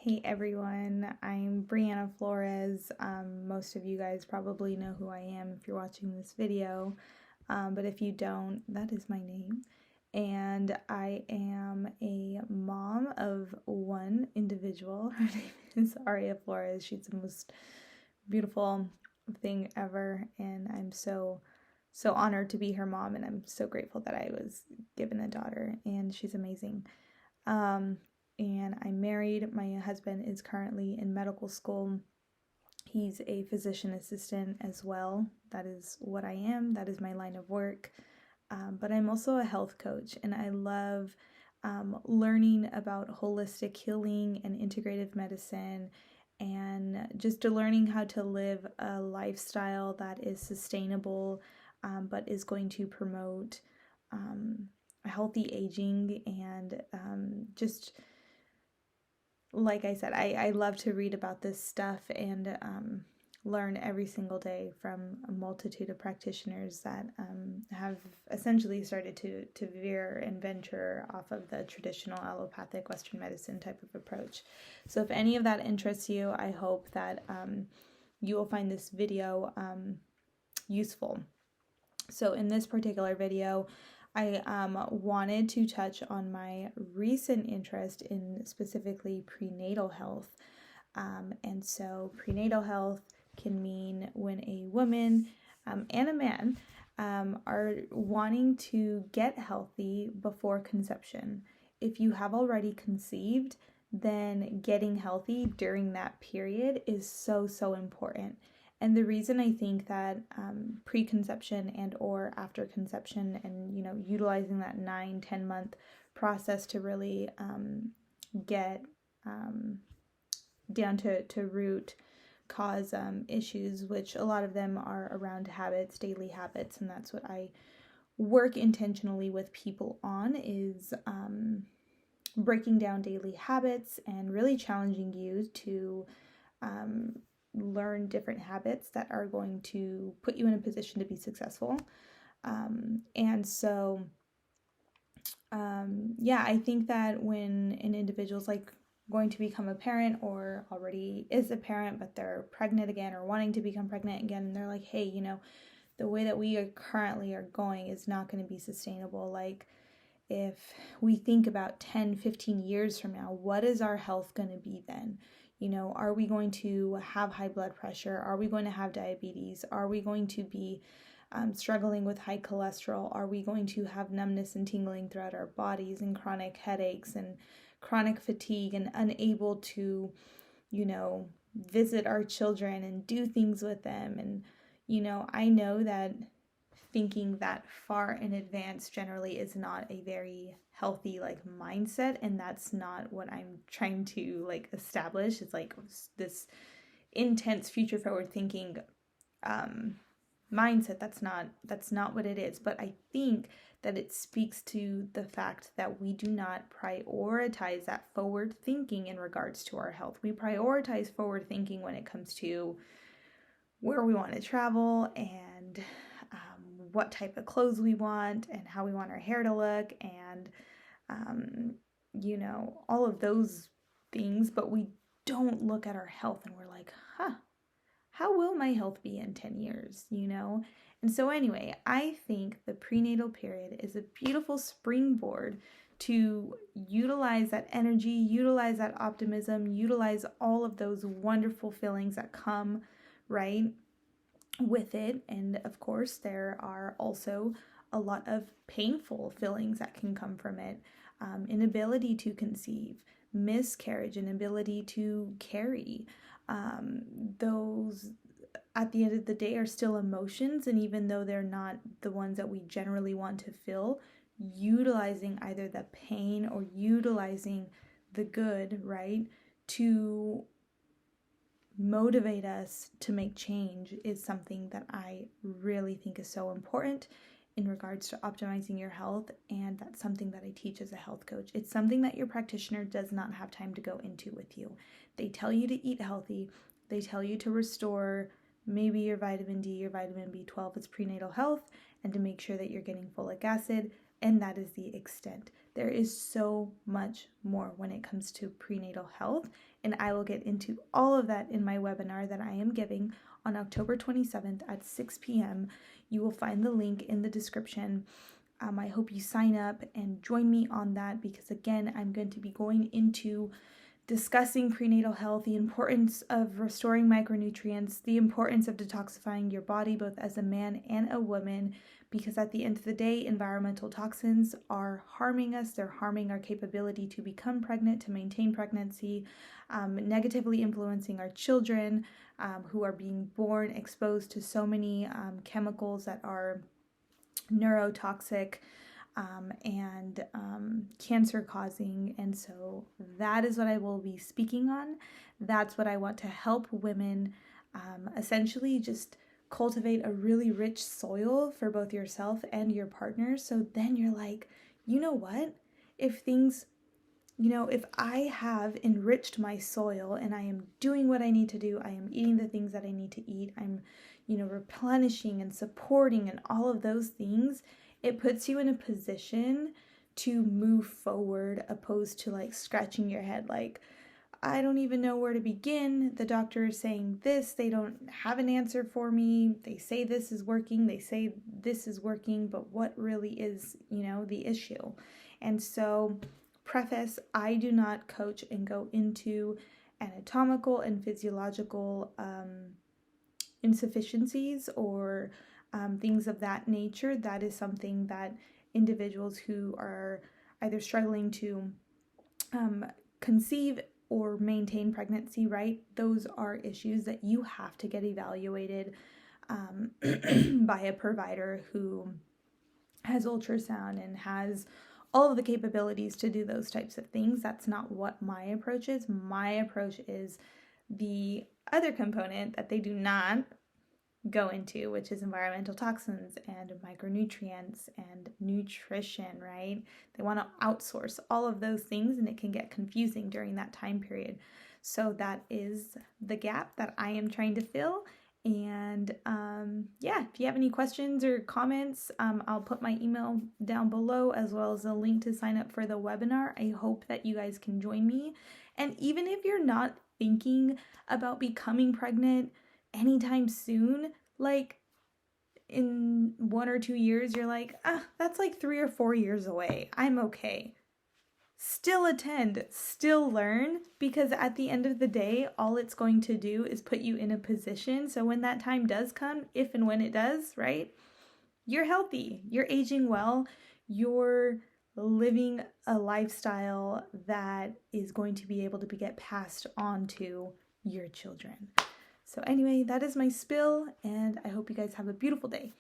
Hey everyone, I'm Brianna Flores. Most of you guys probably know who I am if you're watching this video, but if you don't, that is my name. And I am a mom of one individual. Her name is Aria Flores. She's the most beautiful thing ever, and I'm so honored to be her mom, and I'm so grateful that I was given a daughter, and she's amazing. And I'm married. My husband is currently in medical school. He's a physician assistant as well. That is what I am. That is my line of work. But I'm also a health coach, and I love learning about holistic healing and integrative medicine, and just learning how to live a lifestyle that is sustainable, but is going to promote healthy aging and just like I said, I love to read about this stuff and learn every single day from a multitude of practitioners that have essentially started to veer and venture off of the traditional allopathic Western medicine type of approach. So if any of that interests you, I hope that you will find this video useful. So in this particular video, I wanted to touch on my recent interest in specifically prenatal health. And so prenatal health can mean when a woman and a man are wanting to get healthy before conception. If you have already conceived, then getting healthy during that period is so important. And the reason I think that preconception and or after conception and, utilizing that 9-10 month process to really get down to root cause issues, which a lot of them are around habits, daily habits, and that's what I work intentionally with people on, is breaking down daily habits and really challenging you to learn different habits that are going to put you in a position to be successful. I think that when an individual's like going to become a parent or already is a parent, but they're pregnant again or wanting to become pregnant again, and they're like, hey, the way that we currently are going is not going to be sustainable. Like, if we think about 10-15 years from now, what is our health going to be then? Are we going to have high blood pressure? Are we going to have diabetes? Are we going to be struggling with high cholesterol? Are we going to have numbness and tingling throughout our bodies and chronic headaches and chronic fatigue and unable to, visit our children and do things with them? And, I know that thinking that far in advance generally is not a very healthy mindset, and that's not what I'm trying to establish. It's like this intense future forward thinking mindset. That's not what it is. But I think that it speaks to the fact that we do not prioritize that forward thinking in regards to our health. We prioritize forward thinking when it comes to where we want to travel and what type of clothes we want and how we want our hair to look and all of those things, but we don't look at our health and we're like, how will my health be in 10 years, And so anyway, I think the prenatal period is a beautiful springboard to utilize that energy, utilize that optimism, utilize all of those wonderful feelings that come, right, with it. And of course, there are also a lot of painful feelings that can come from it. Inability to conceive, miscarriage, inability to carry. Those at the end of the day are still emotions, and even though they're not the ones that we generally want to feel, utilizing either the pain or utilizing the good, right, to motivate us to make change is something that I really think is so important in regards to optimizing your health, and that's something that I teach as a health coach. It's something that your practitioner does not have time to go into with you. They tell you to eat healthy, they tell you to restore maybe your vitamin D, your vitamin B12 as prenatal health, and to make sure that you're getting folic acid, and that is the extent. There is so much more when it comes to prenatal health, and I will get into all of that in my webinar that I am giving on October 27th at 6 p.m. You will find the link in the description. I hope you sign up and join me on that, because again, I'm going to be going into discussing prenatal health, the importance of restoring micronutrients, the importance of detoxifying your body both as a man and a woman, because at the end of the day, environmental toxins are harming us. They're harming our capability to become pregnant, to maintain pregnancy, negatively influencing our children who are being born exposed to so many chemicals that are neurotoxic and cancer causing. And so that is what I will be speaking on. That's what I want to help women essentially just cultivate a really rich soil for both yourself and your partner. So then you're like, you know what? If things, if I have enriched my soil and I am doing what I need to do, I am eating the things that I need to eat, I'm, replenishing and supporting and all of those things, it puts you in a position to move forward, opposed to like scratching your head like, I don't even know where to begin. The doctor is saying this, they don't have an answer for me. They say this is working, they say this is working, but what really is, the issue? And so, preface, I do not coach and go into anatomical and physiological insufficiencies or things of that nature. That is something that individuals who are either struggling to conceive or maintain pregnancy, right? Those are issues that you have to get evaluated by a provider who has ultrasound and has all of the capabilities to do those types of things. That's not what my approach is. My approach is the other component that they do not go into, which is environmental toxins and micronutrients and nutrition, right? They want to outsource all of those things, and it can get confusing during that time period. So that is the gap that I am trying to fill. And if you have any questions or comments, I'll put my email down below, as well as a link to sign up for the webinar. I hope that you guys can join me. And even if you're not thinking about becoming pregnant anytime soon, like in 1 or 2 years, you're like, that's like 3 or 4 years away, I'm okay. Still attend, still learn, because at the end of the day, all it's going to do is put you in a position so when that time does come, if and when it does, right, you're healthy, you're aging well, you're living a lifestyle that is going to be able to get passed on to your children. So anyway, that is my spill, and I hope you guys have a beautiful day.